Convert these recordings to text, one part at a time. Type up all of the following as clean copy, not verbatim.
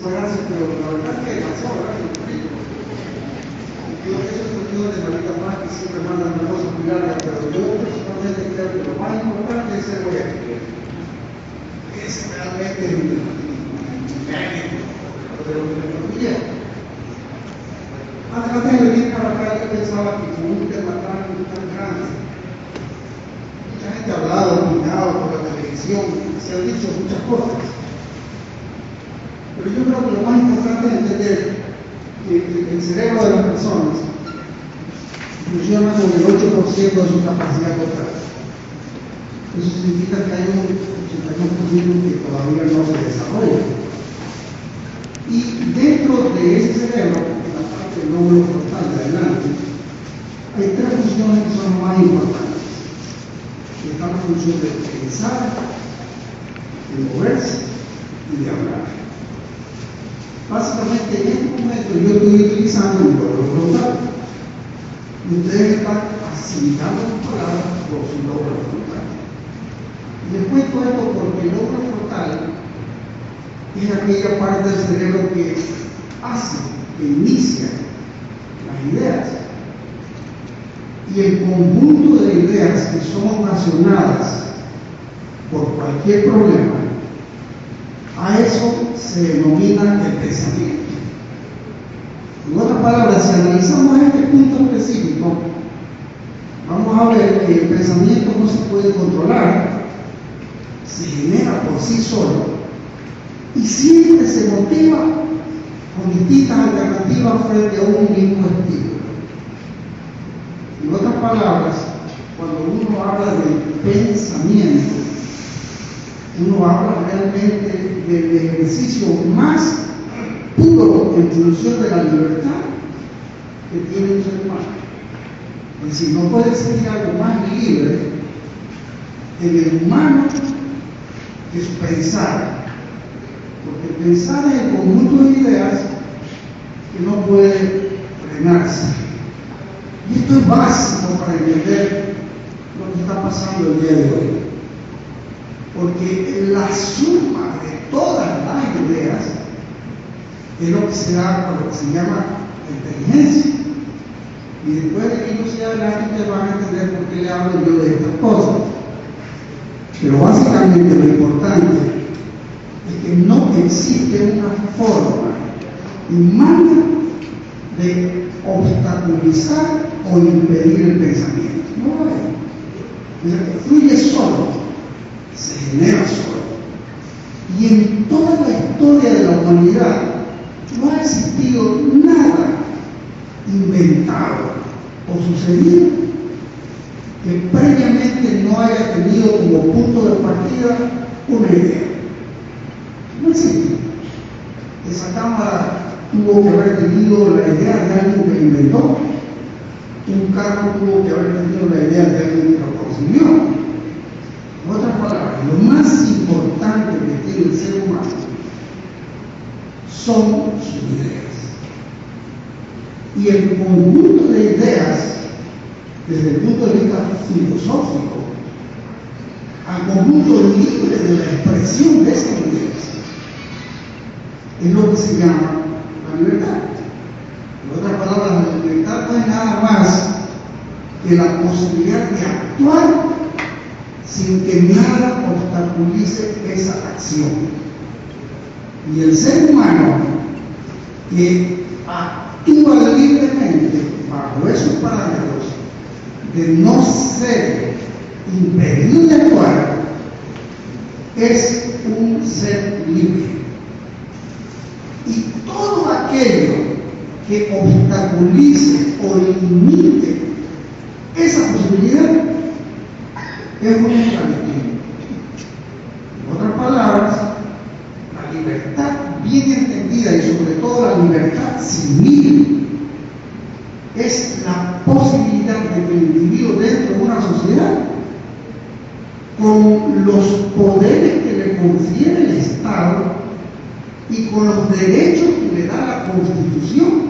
Gracias, pero la verdad es que demasiado grande el currículo. Yo esos sentidos de Marita Paz que siempre mandan cosas muy largas, pero yo personalmente creo que lo más importante es el proyecto. Es realmente el mérito de lo que me incluye. Antes de venir para acá, yo pensaba que con un tema tan grande, mucha gente ha hablado, opinado por la televisión, se han dicho muchas cosas. Pero yo creo que lo más importante es entender que el cerebro de las personas funciona con el 8% de su capacidad total. Eso significa que hay un 81% que todavía no se desarrolla. Y dentro de ese cerebro, en la parte del lóbulo frontal de adelante, hay tres funciones que son las más importantes. Está la función de pensar, de moverse y de hablar. Básicamente en este momento yo estoy utilizando el lóbulo frontal. Ustedes están asimilando las palabras por su lóbulo frontal. Y les cuento esto porque el lóbulo frontal es aquella parte del cerebro que hace, que inicia las ideas. Y el conjunto de ideas que son ocasionadas por cualquier problema, a eso se denomina el pensamiento. En otras palabras, si analizamos este punto específico, vamos a ver que el pensamiento no se puede controlar, se genera por sí solo y siempre se motiva con distintas alternativas frente a un mismo estímulo. En otras palabras, cuando uno habla de pensamiento, uno habla realmente del ejercicio más puro en función de la libertad que tiene un ser humano. Es decir, no puede existir algo más libre en el humano que es pensar, porque pensar es el conjunto de ideas que no puede frenarse. Y esto es básico para entender lo que está pasando el día de hoy. Porque la suma de todas las ideas es lo que se da por lo que se llama inteligencia. Y después de que yo siga adelante, ustedes van a entender por qué le hablo yo de estas cosas. Pero básicamente lo importante es que no existe una forma humana de obstaculizar o impedir el pensamiento. No lo hay. Fluye solo, se genera solo. Y en toda la historia de la humanidad no ha existido nada inventado o sucedido que previamente no haya tenido como punto de partida una idea. No existe. Esa cámara tuvo que haber tenido la idea de alguien que la inventó. Un carro tuvo que haber tenido la idea de alguien que lo consiguió. En otras palabras, lo más importante que tiene el ser humano son sus ideas. Y el conjunto de ideas, desde el punto de vista filosófico, al conjunto libre de la expresión de esas ideas, es lo que se llama la libertad. En otras palabras, la libertad no es nada más que la posibilidad de actuar sin que nada obstaculice esa acción. Y el ser humano que actúa libremente bajo esos parámetros de no ser impedido de actuar es un ser libre. Y todo aquello que obstaculice o limite esa posibilidad es una esclavitud. En otras palabras, la libertad bien entendida y sobre todo la libertad civil es la posibilidad de que el individuo dentro de una sociedad, con los poderes que le confiere el Estado y con los derechos que le da la Constitución,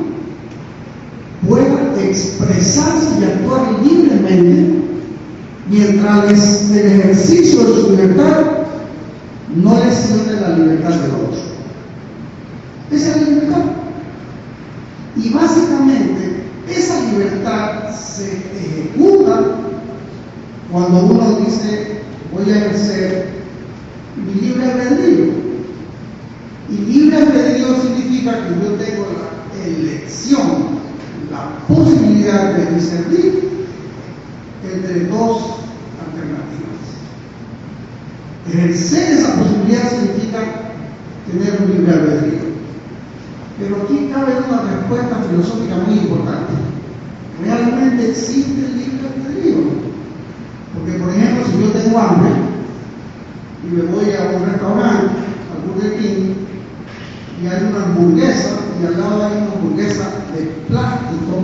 pueda expresarse y actuar libremente mientras el ejercicio de su libertad no lesione la libertad del otro. Esa es la libertad. Y básicamente esa libertad se ejecuta cuando uno dice voy a ejercer mi libre albedrío. Y libre albedrío significa que yo tengo la elección, la posibilidad de discernir entre dos alternativas. Ejercer esa posibilidad significa tener un libre albedrío. Pero aquí cabe una respuesta filosófica muy importante. ¿Realmente existe el libre albedrío? Porque, por ejemplo, si yo tengo hambre y me voy a un restaurante, a Burger King, y hay una hamburguesa, y al lado hay una hamburguesa de plástico,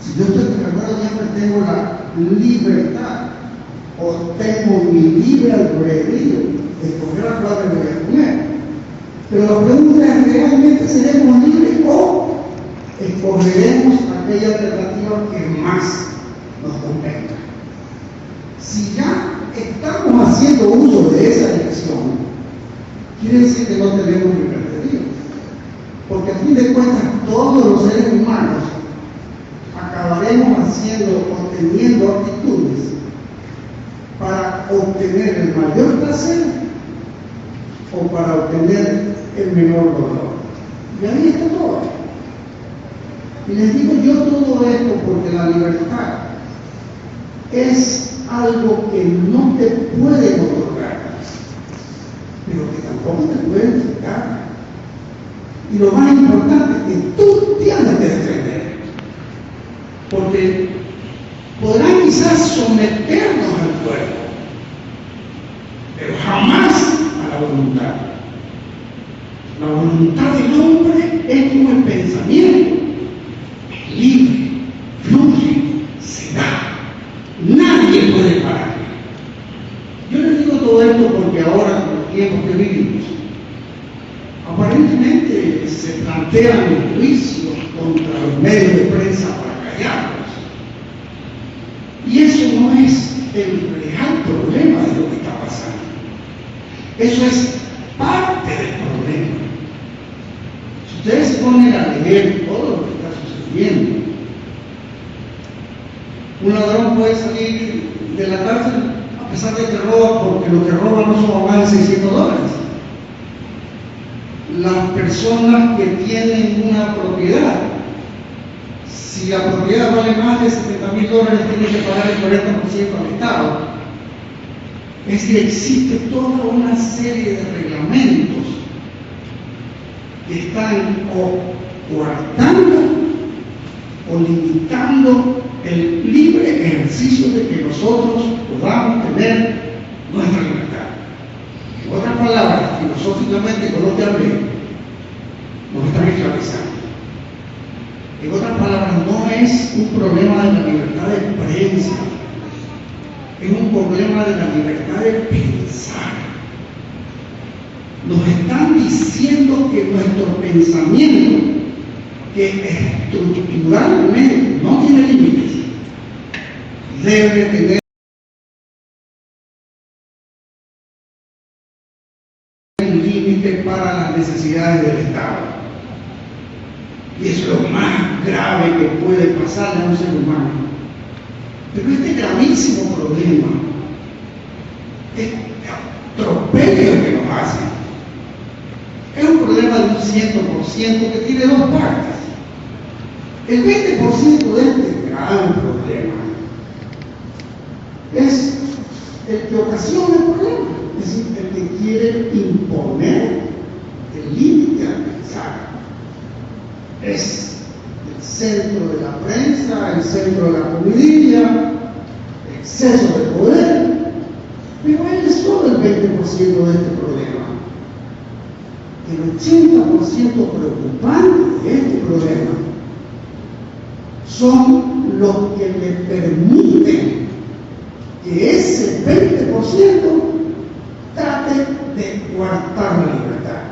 si yo estoy de acuerdo, siempre tengo la libertad, o tengo mi libre albedrío de escoger a cuál me voy a comer. Pero la pregunta es, ¿realmente seremos libres o escogeremos aquella alternativa que más nos convenga? Si ya estamos haciendo uso de esa elección, quiere decir que no tenemos libre albedrío. Porque a fin de cuentas, todos los seres humanos acabaremos haciendo o teniendo actitudes para obtener el mayor placer o para obtener el menor dolor. Y ahí está todo. Y les digo yo todo esto porque la libertad es algo que no te pueden otorgar, pero que tampoco te pueden quitar. Y lo más importante es que tú tienes que defender. Porque podrán quizás someternos al cuerpo, pero jamás a la voluntad. La voluntad del hombre es como el pensamiento, libre, fluye, se da. Nadie puede pararlo. Yo les digo todo esto porque ahora, con los tiempos que vivimos, aparentemente se plantean juicios contra los medios de prensa para callarlos. Y eso no es el real problema de lo que está pasando. Eso es parte del problema. Si ustedes se ponen a leer todo lo que está sucediendo, un ladrón puede salir de la cárcel a pesar de que roba, porque lo que roba no son más de $600. Las personas que tienen una propiedad, si la propiedad vale más de $70,000, tienen que pagar el 40% al Estado. Es decir, existe toda una serie de reglamentos que están o coartando o limitando el libre ejercicio de que nosotros podamos tener nuestra libertad. En otras palabras, filosóficamente, con lo que hablé, nos están esclavizando. En otras palabras, no es un problema de la libertad de prensa, es un problema de la libertad de pensar. Nos están diciendo que nuestro pensamiento, que estructuralmente no tiene límites, debe tener un límite para las necesidades del Estado. Y eso es lo más grave que puede pasarle a un ser humano. Pero este gravísimo problema, este atropello que nos hacen, es un problema de un 100% que tiene dos partes. El 20% de este gran problema es el que ocasiona el problema, es decir, el que quiere imponer el límite al pensar. Es el centro de la prensa, el centro de la comidilla, exceso de poder, pero él es solo el 20% de este problema. El 80% preocupante de este problema son los que le permiten que ese 20% trate de coartar la libertad.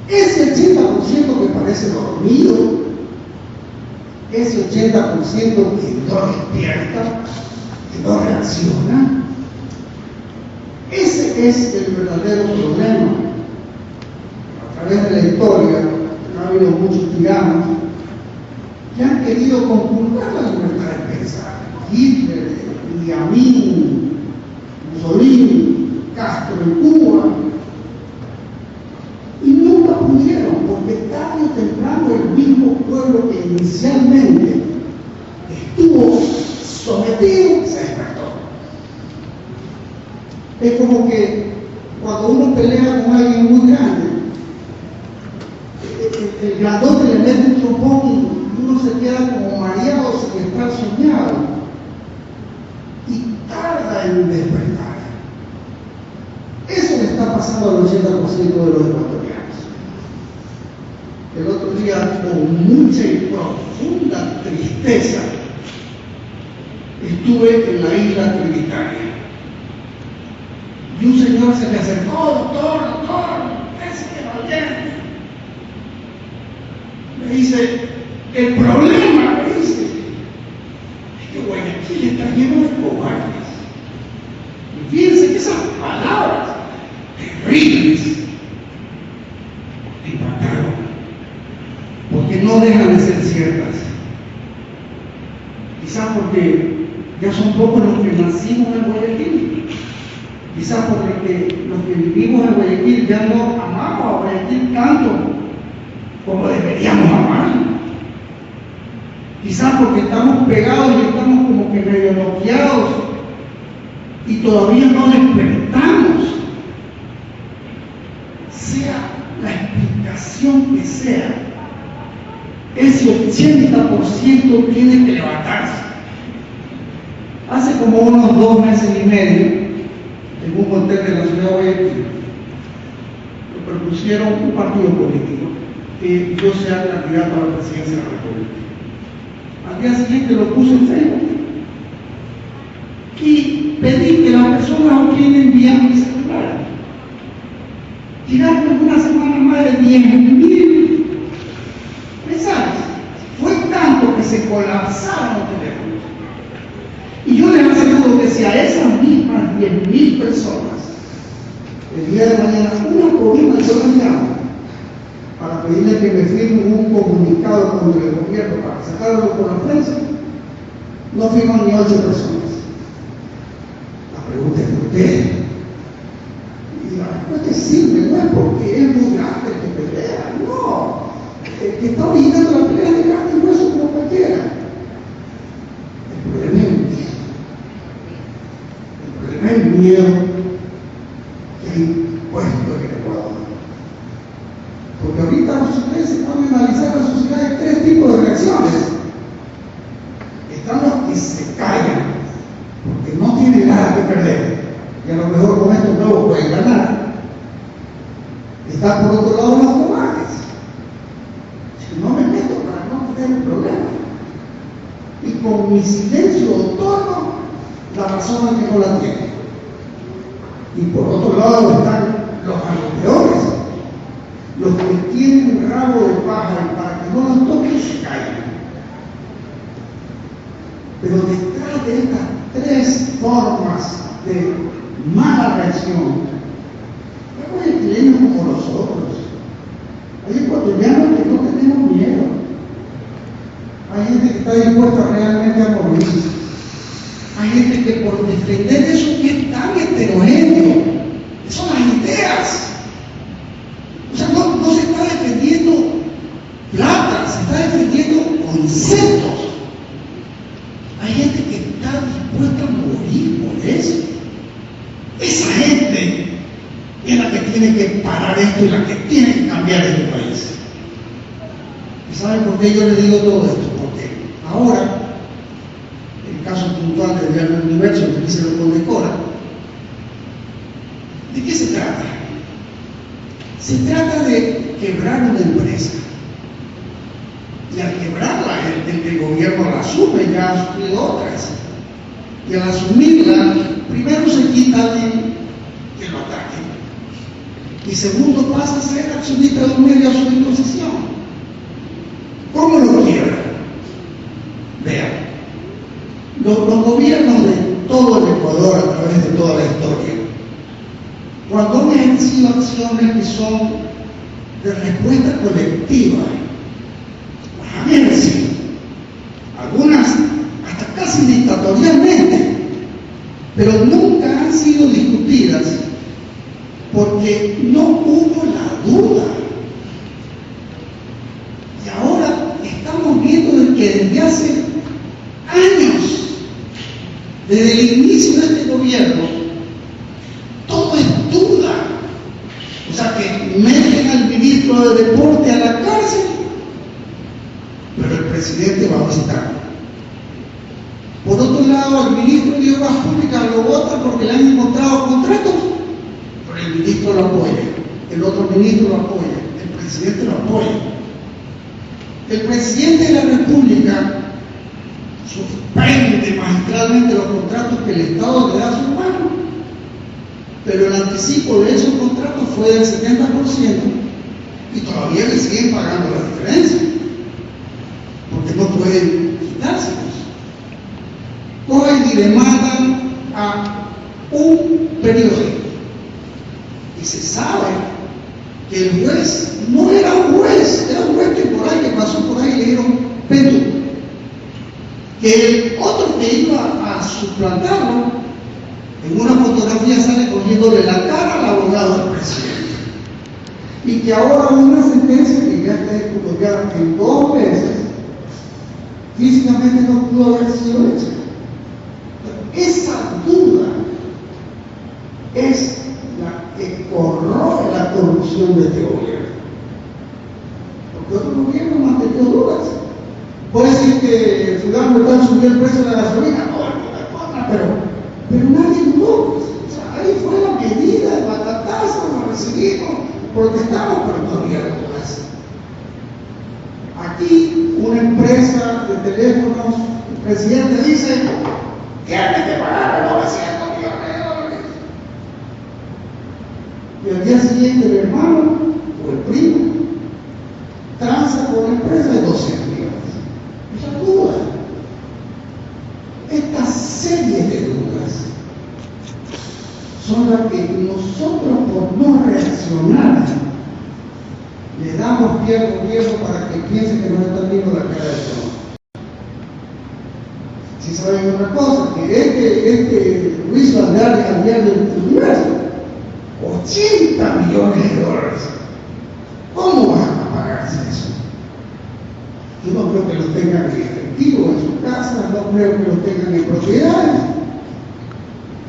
Ese 80% que parece dormido, ese 80% que no despierta, que no reacciona, ese es el verdadero problema. A través de la historia ha habido muchos tiranos que han querido conculcar la libertad de pensar. Hitler, Idi Amin, Mussolini, Castro en Cuba, y nunca pudieron, porque tarde o temprano el mismo pueblo que inicialmente estuvo sometido se despertó. Es como que cuando uno pelea con alguien muy grande, el grandote le mete un trompón y uno se queda como mareado sin estar soñado y tarda en despertar. Eso le está pasando al 80% de los ecuatorianos. El otro día, con mucha y profunda tristeza, estuve en la isla Trinitaria. Y un señor se me acercó: doctor, ese que valiente. Me dice, el problema, me dice, es que Guayaquil está lleno de cobardes. Y fíjense que esas palabras terribles me impactaron, porque no dejan de ser ciertas. Quizás porque ya son pocos los que nacimos en Guayaquil. Quizás porque los que vivimos en Guayaquil ya no amamos a Guayaquil tanto como deberíamos amar. Quizás porque estamos pegados y estamos como que medio bloqueados y todavía no despertamos. Sea la explicación que sea, ese 80% tiene que levantarse. Hace como unos 2 meses y medio, en un hotel de la ciudad de Guayaquil, me propusieron un partido político que yo sea candidato a la presidencia de la República. Al día siguiente lo puse en Facebook y pedí que las personas a quien envían mi celular. Tiraron en una semana más de 10.000 mensajes. Fue tanto que se colapsaron los teléfonos. Y yo les aseguro que si a esas mismas 10.000 personas el día de mañana una por una yo las llamo para pedirle que me firmen un comunicado contra el gobierno para sacarlo por la prensa, no firman ni 8 personas. La pregunta es ¿por qué? Y la respuesta es simple: no es porque es muy grande el que pelea, no. El que está originando la pelea de carne y hueso como cualquiera. El problema es el miedo. El problema es el miedo que hay puesto en el Ecuador. Porque ahorita ustedes se pueden analizar en la sociedad de 3 tipos de reacciones. Están los que se callan porque no tienen nada que perder y a lo mejor con estos nuevos pueden ganar. Están por otro lado los cobardes. Si no me meto para no tener un problema. Y con mi silencio otorgo la razón al que no la tiene. Y por otro lado están los peores, los que tienen un rabo de paja y para que no los toquen se callan. Pero detrás de estas 3 formas de mala reacción, hay guayaquileños como nosotros, hay ecuatorianos que no tenemos miedo, hay gente que está dispuesta realmente a morir, hay gente que por defender eso que es tan heterogéneo, son las ideas. O sea, no se está defendiendo plata, se está defendiendo conceptos. Hay gente que está dispuesta a morir por eso. Esa gente es la que tiene que parar esto y la que tiene que cambiar este país. ¿Y saben por qué yo les digo todo esto? Porque ahora, el caso puntual del Diario del Universo, que aquí se lo condecora, ¿de qué se trata? Se trata de quebrar una empresa. Y al quebrarla, el gobierno la asume, ya ha asumido otras. Y al asumirla, primero se quita a alguien que lo ataque. Y segundo, pasa a ser accionista de un medio a su disposición. ¿Cómo lo quiebra? Vean, los gobiernos de todo el Ecuador a través de toda la historia, cuando han ejercido acciones que son de respuesta colectiva. Habían sido algunas hasta casi dictatorialmente, pero nunca han sido discutidas porque no hubo la duda. Y ahora estamos viendo que desde hace años, desde el inicio de este gobierno, todo es duda. O sea, que meten al ministro de Deporte a la cárcel, pero el presidente va a visitarlo. Por otro lado, el ministro de Obras Públicas lo vota porque le han encontrado contratos, pero el ministro lo apoya, el otro ministro lo apoya, el presidente lo apoya. El presidente de la República suspende magistralmente los contratos que el Estado le da a su mano, pero el anticipo de esos contratos fue del 70% y todavía le siguen pagando la diferencia, porque no pueden quitárselos. Cogen y demandan a un periódico y se sabe que el juez no era un juez, era un juez temporal que pasó por ahí y le dieron pendu, que el otro que iba a suplantarlo en una fotografía sale cogiéndole la cara al abogado del presidente, y que ahora una sentencia que ya está ejecutada en 2 veces físicamente no pudo haber sido hecha. Esa duda es la que corroe la corrupción de este gobierno, porque otro gobierno no ha tenido dudas. Puede decir que fulano está subiendo el precio de la gasolina, pero nadie dudó. O sea, ahí fue la medida de batatazo, lo recibimos, protestamos, pero no había dudas. Aquí una empresa de teléfonos, el presidente dice: tienen que pagar 900 millones de dólares. Y al día siguiente el hermano o el primo transa con una empresa de 200 millones. Esa duda, esta serie de dudas son las que nosotros, por no reaccionar, le damos pie al gobierno para que piense que nos está viendo la cara de todo. Si saben otra cosa, que Luis Vandal cambiar del universo, 80 millones de dólares. ¿Cómo van a pagarse eso? Yo no creo que lo tengan en efectivo en su casa, no creo que lo tengan en propiedades.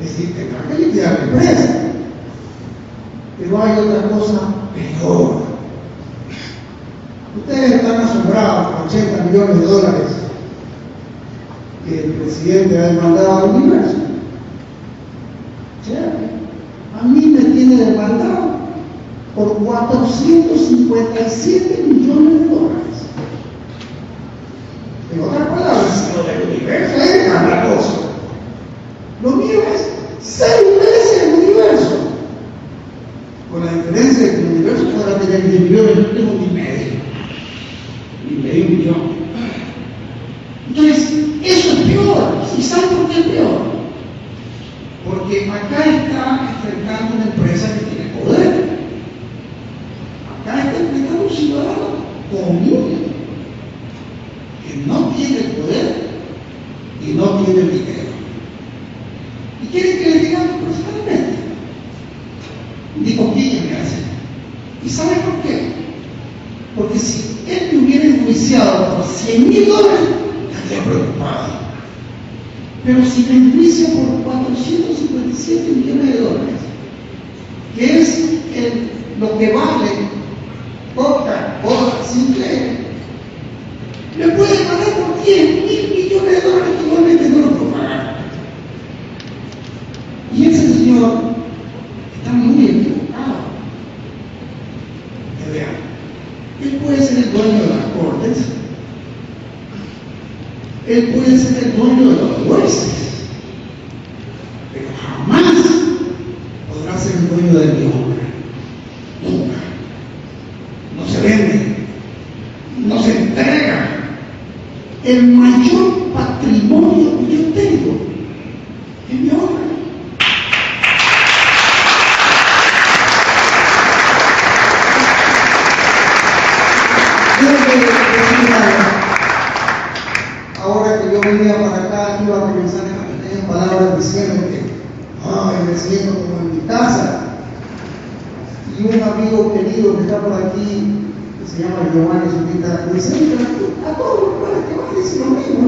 Es decir, tendrán que liquidar la empresa. Pero hay otra cosa peor. Ustedes están asombrados con 80 millones de dólares que el presidente ha demandado al universo. A mí me tiene demandado por 457 millones de dólares. En otras palabras, si lo del universo es cada cosa, lo mío es 6 veces el universo. Con la diferencia de que el universo podrá tener 10 millones, yo tengo ni medio millón. Entonces, eso es peor. ¿Y saben por qué es peor? Porque acá está enfrentando una empresa que tiene poder. Acá está enfrentando un ciudadano común que no tiene el poder y no tiene el dinero. ¿Y quieren que le digan personalmente? Ni cosquilla me hacen. ¿Y saben por qué? Porque si él me hubiera enjuiciado por 100.000 dólares, estaría preocupado. Pero si me enjuicia por 457 millones de dólares, que es lo que vale Coca-Cola Sinclair, le puede pagar por 10.000 millones de dólares que igualmente no lo puedo pagar. Y ese señor está muy equivocado. Que vean, él puede ser el dueño de las cortes, él puede ser el dueño de los jueces, pero jamás podrá ser el dueño de mi hombre. Nunca. No se vende, no se entrega. El mayor patrimonio que yo tengo es mi hombre. que iba a comenzar en palabras diciendo que, ay, me siento como en mi casa. Y un amigo querido que está por aquí, que se llama Giovanni Zurita, me dice, a todos los lugares que van dicen lo mismo.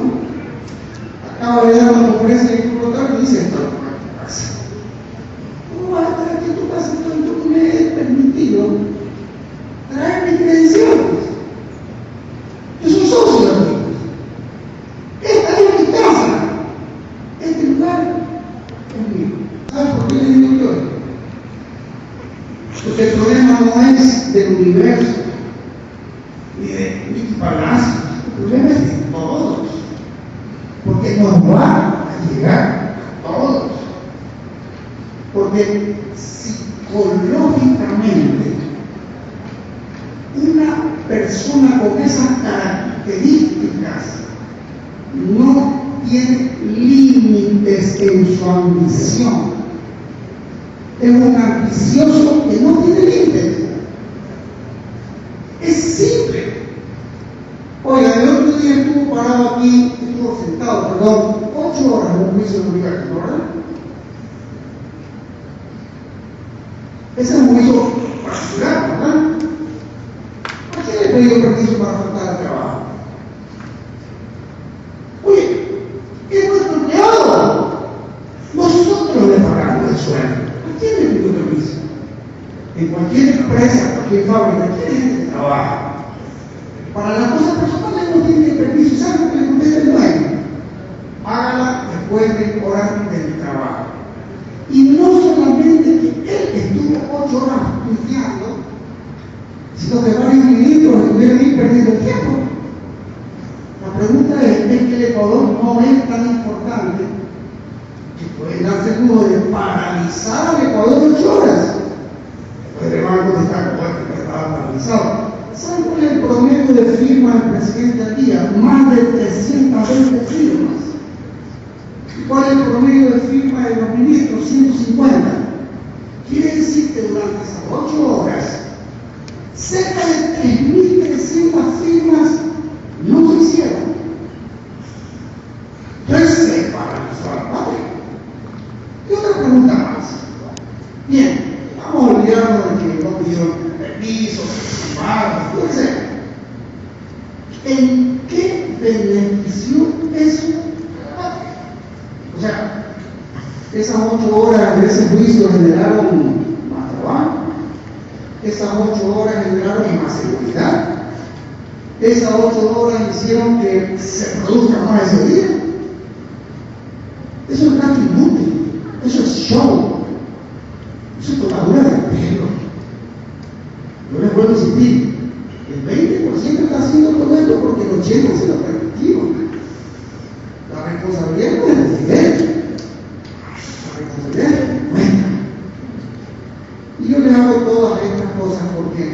Acaba de dar una conferencia en tu local y dice, esto es como en tu casa. ¿Cómo vas a estar aquí en tu casa? Entonces yo me he permitido traer mis credenciales. Yo soy socio de amigos. Esta es mi casa. Este lugar es mío. ¿Sabes por qué le digo yo esto? Porque el problema no es del universo, ni de mi palacio, el problema es de todos. Porque nos va a llegar a todos. Porque psicológicamente, una persona con esas características no tiene límites en su ambición. Es un ambicioso que no tiene límites. Es simple. Oiga, el otro día estuvo parado aquí, estuvo sentado, 8 horas en un juicio de oligarca, ¿verdad? Ese es un juicio particular, ¿verdad? ¿A quién le pidió permiso para faltar al trabajo? Oye, es nuestro empleado. Nosotros le pagamos el sueldo. ¿A quién le pidió permiso? En cualquier empresa, cualquier fábrica, ¿quién gente trabaja? Para las cosas personales no tiene permiso. ¿Saben lo que le contesta el dueño? Hágala después de horas del trabajo. Y no solamente que él estuvo 8 horas estudiando, sino que varios ministros estuvieron ahí perdiendo tiempo. La pregunta es que el Ecuador no es tan importante que puede darse el lujo de paralizar al Ecuador 8 horas. Después le van a contestar que estaba paralizado. ¿Saben cuál es el promedio de firmas del presidente al día? Más de 320 firmas. ¿Y cuál es el promedio de firmas de los ministros? 150. Quiere decir que durante esas 8 horas, cerca de 3.300 firmas no se hicieron. Entonces se paralizó a la patria. Y otra pregunta más. Bien, vamos a olvidarnos de que no pidieron permiso, fíjense, ¿en qué benefició eso a la patria? O sea, esas 8 horas de ese juicio generaron más trabajo, esas 8 horas generaron más seguridad, esas 8 horas hicieron que se produzca más ese día. Eso es gasto inútil, eso es show, eso es tomadura de pelo. Yo les vuelvo a insistir, el 20% está haciendo todo esto porque el 80% se lo permitió. La responsabilidad no es del presidente, la responsabilidad es nuestra. Y yo les hago todas estas cosas porque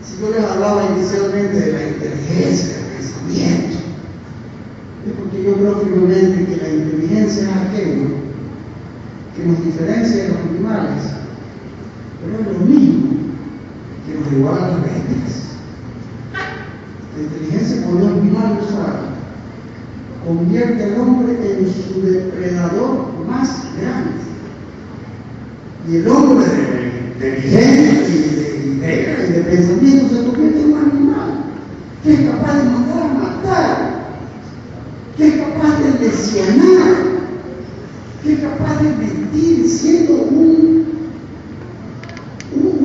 si yo les hablaba inicialmente de la inteligencia, del pensamiento, es porque yo creo firmemente que la inteligencia es aquello que nos diferencia de los animales, pero es lo mismo que nos iguala a las bestias. La inteligencia, cuando es mal usada, convierte al hombre en su depredador más grande. Y el hombre de inteligencia y de pensamiento se convierte en un animal que es capaz de matar a matar, que es capaz de lesionar, que es capaz de mentir siendo un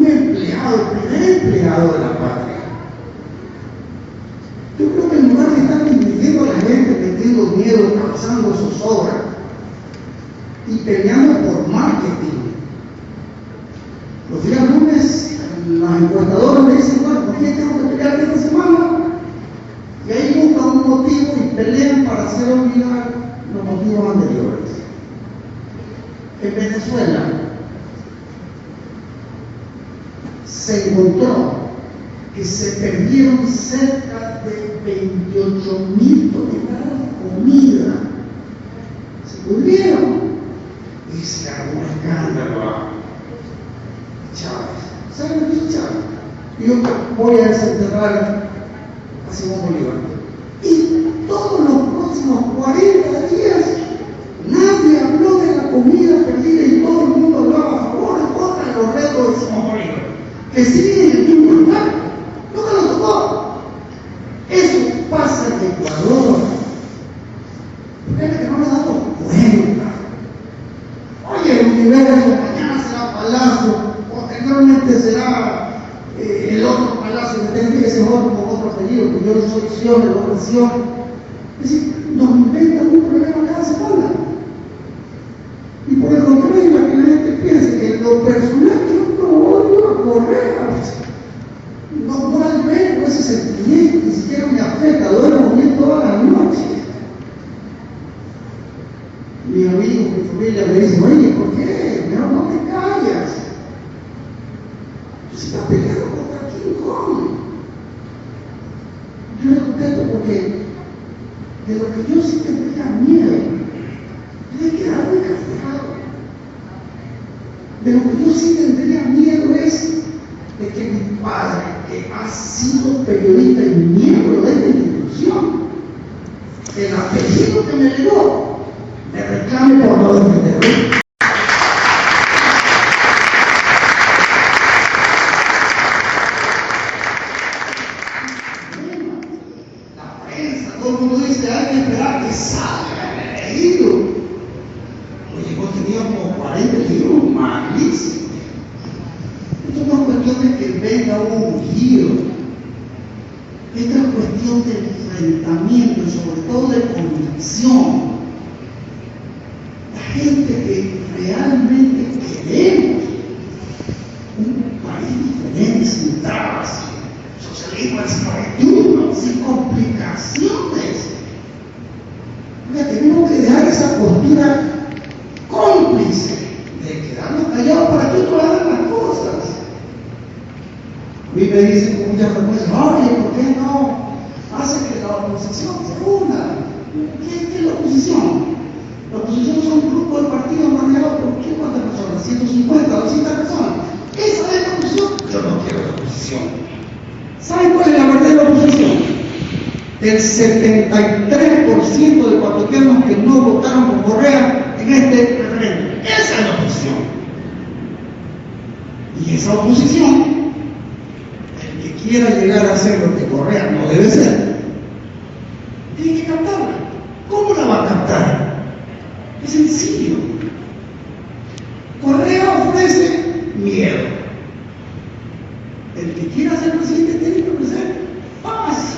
empleado, el primer empleado de la patria. Yo creo que en lugar de estar dividiendo a la gente, metiendo miedo, causando zozobra y peleando por marketing. Los días lunes, las encuestadoras me dicen, bueno, ¿por qué tengo que pelear esta semana? Y ahí buscan un motivo y pelean para hacer olvidar los motivos anteriores. En Venezuela se encontró que se perdieron cerca de 28.000 toneladas de comida. Se pudieron. Y se armó un escándalo a Chávez. ¿Saben lo que hizo Chávez? Yo voy a desenterrar a Simón Bolívar. Y todos los próximos 40 días nadie habló de la comida perdida y todo el mundo hablaba a favor y contra de los retos de Simón Bolívar, que siguen en el mismo lugar. Nunca lo tocó. Eso pasa en Ecuador. Fíjate que no le damos cuenta. Oye, el universo, mañana será Palacio, posteriormente será el otro Palacio, que tiene que ser otro con otro apellido, que yo soy Sion, el otro Sion. Es decir, nos inventan un problema cada semana. Y por el contrario, que la gente piense que en lo personal yo no odio a Correa. No albergo ese sentimiento, ni siquiera me afecta, duermo bien toda la noche. Mi amigo, mi familia me dice, oye, ¿por qué? Mejor no te callas. Tú se estás peleando contra King Kong. Yo le contesto porque de lo que yo sí tendría miedo, de quedarme castigado. De lo que yo sí tendría miedo es de que mi padre, que ha sido periodista y miembro de esta institución, el apellido que me legó, me reclame por no defenderlo. La prensa, todo el mundo dice, hay que esperar que salga el elegido. Oye, vos tenías como 40 libros malísimos. Esto no es cuestión de que venga un ungido. Esta es cuestión de enfrentamiento y sobre todo de convicción. La gente que realmente queremos un país diferente, sin trabas, socialismo esclavitud, sin complicaciones. Mira, tenemos que dejar esa postura cómplice de quedarnos callados para que otros hagan las cosas. A mí me dicen con mucha frecuencia, oye, ¿por qué no hace que la oposición se una? ¿Qué es la oposición? La oposición son un grupo de partidos manejados por ¿qué cuántas personas? 150, 200 personas. Esa es la oposición. Yo no quiero la oposición. ¿Saben cuál es la verdad de la oposición? El 73% de ecuatorianos que no votaron por Correa en este referéndum. Esa es la oposición. Y esa oposición, el que quiera llegar a ser lo que Correa no debe ser, tiene que captarla. ¿Cómo la va a captar? Es sencillo. Correa ofrece miedo. El que quiera ser presidente tiene que ofrecer paz.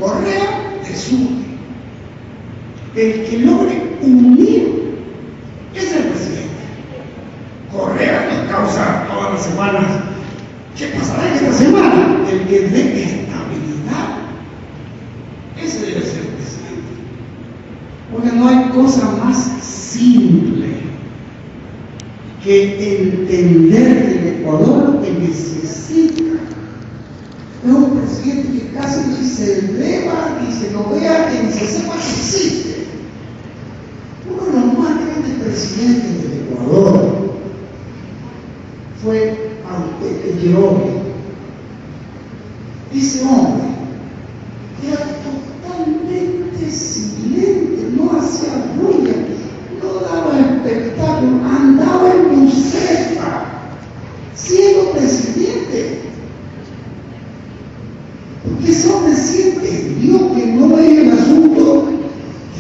Correa desune. El que logre unir es el presidente. Correa nos causa todas las semanas. ¿Qué pasará en esta semana? El que dé estabilidad. Ese debe ser el presidente. Porque no hay cosa más simple que entender que el Ecuador lo que necesita es un presidente que casi ni se eleva, ni se lo vea, ni se sepa que existe. Uno de los más grandes presidentes del Ecuador fue Quiroga. Ese hombre era totalmente silente, no hacía bulla, no daba espectáculo, andaba en buceta, siendo presidente. Porque ese hombre siempre vio que no es el asunto de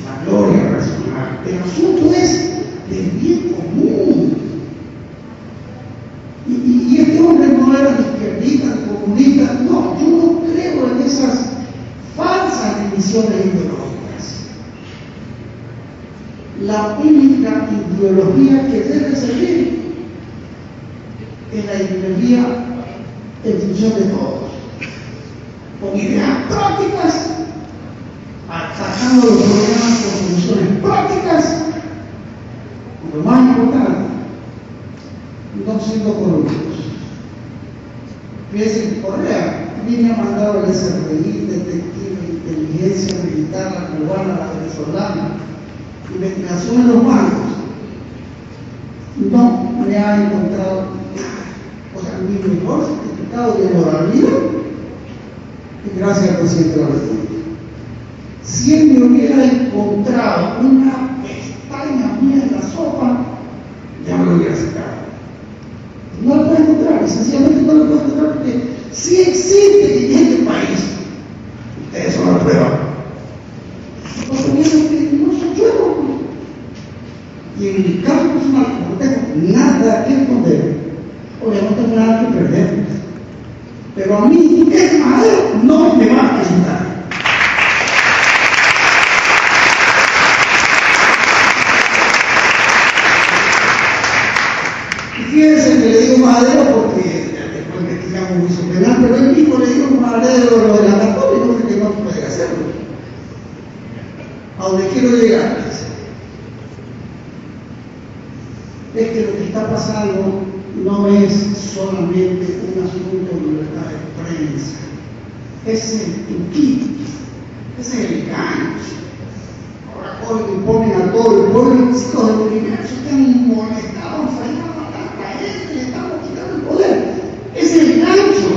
la gloria personal, el asunto es del bien común. Y este hombre no era ni izquierdista ni comunista, no, yo no creo en esas falsas divisiones ideológicas. La única ideología que debe servir es la ideología en función de todos, con ideas prácticas, atacando los problemas con soluciones prácticas, y lo más importante, no siendo corruptos. Fíjense que Correa a mí me ha mandado el SRI, detective, inteligencia militar, la cubana, la venezolana, investigación en los bancos. No me ha encontrado nada. O sea, mi mejor certificado de moralidad y gracias al presidente de la República. Si él me hubiera encontrado una pestaña mía en la sopa, ya me lo hubiera sacado. No lo puede encontrar, y sencillamente no lo puede encontrar porque sí existe en este país. Ustedes son la prueba. Los gobiernos que no se lluevan. Y en mi caso personal, no tengo nada que esconder, obviamente no tengo nada que perder. Pero a mí, es madero, no me va a ayudar. Fíjense que le digo madero porque después me quitamos muy penal, pero él mismo le digo madero lo de la católica, porque no puede hacerlo. A donde quiero llegar es que lo que está pasando no es solamente un asunto de libertad de prensa, es el tuquito, es el gancho. Ahora hoy ponen a todo el pueblo, los hijos del universo están molestados, le estamos quitando el poder. Es el gancho.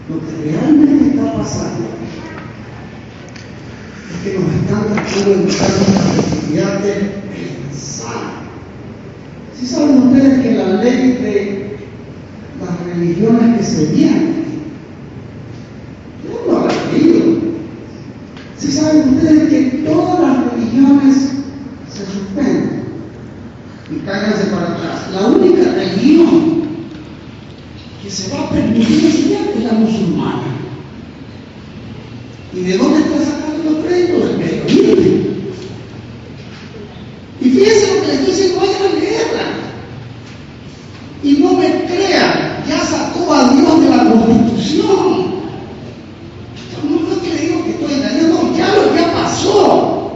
Lo que realmente está pasando es que nos están tratando de quitar nuestra legitimidad de pensar. ¿Sí saben ustedes que la ley de las religiones que se vienen, yo no la he leído? ¿Sí saben ustedes que todas las religiones se suspenden? Y cáiganse para atrás. La única religión que se va a permitir enseñar es la musulmana. ¿Y de dónde está sacando los créditos? Del Medio Oriente. Y fíjense lo que les estoy diciendo, vayan a leerla. Y no me crean, ya sacó a Dios de la Constitución. No es que le digo que estoy engañando, no, ya pasó.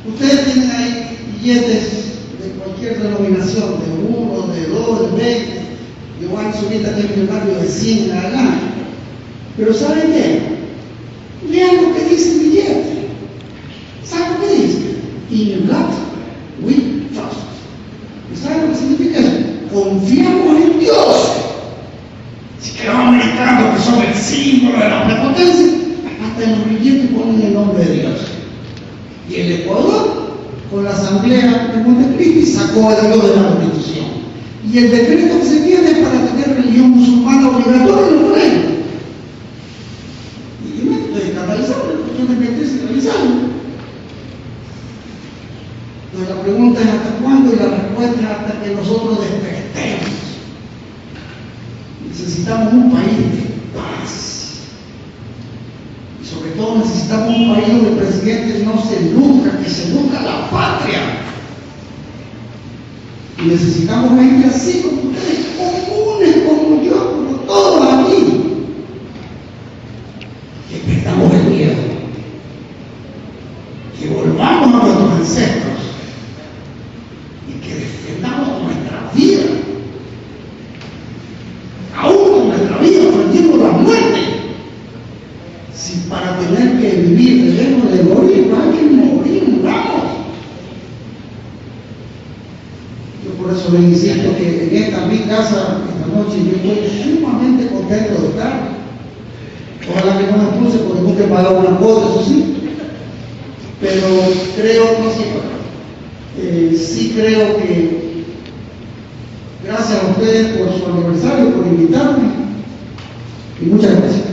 Ustedes tienen ahí billetes de cualquier denominación, de 1, de 2, de 20, yo voy a subir también millonario de 100 en adelante. Pero ¿saben qué? Lean lo que dice el billete. ¿Saben lo que dice? In God we trust. ¿Y saben lo que significa eso? Confiamos en Dios. Si que los americanos que son el símbolo de la prepotencia, hasta en los billetes ponen el nombre de Dios. Y el Ecuador, con la asamblea de Montecristi, sacó a Dios de la Constitución. Y el decreto que se tiene es para tener religión musulmana obligatoria en los colegios. Y yo me estoy escandalizando, porque yo me estoy centralizando. Entonces la pregunta es ¿hasta cuándo? Y la respuesta es hasta que nosotros despertemos. Necesitamos un país de paz. Y sobre todo necesitamos un país donde el presidente no se luzca, que se luzca la patria. Y necesitamos gente así como ustedes, comunes como yo, como todos aquí, que perdamos el miedo, que volvamos a nuestros ancestros y que defendamos nuestra vida, aún con nuestra vida ofendiendo la muerte. Si para tener que vivir debemos de morir, hay que morir, vamos. Por eso les insisto que en esta mi casa, esta noche, yo estoy sumamente contento de estar. Ojalá que no me puse porque nunca he pagado una cuota, eso sí. Pero creo, no sé, sí creo que gracias a ustedes por su aniversario, por invitarme. Y muchas gracias.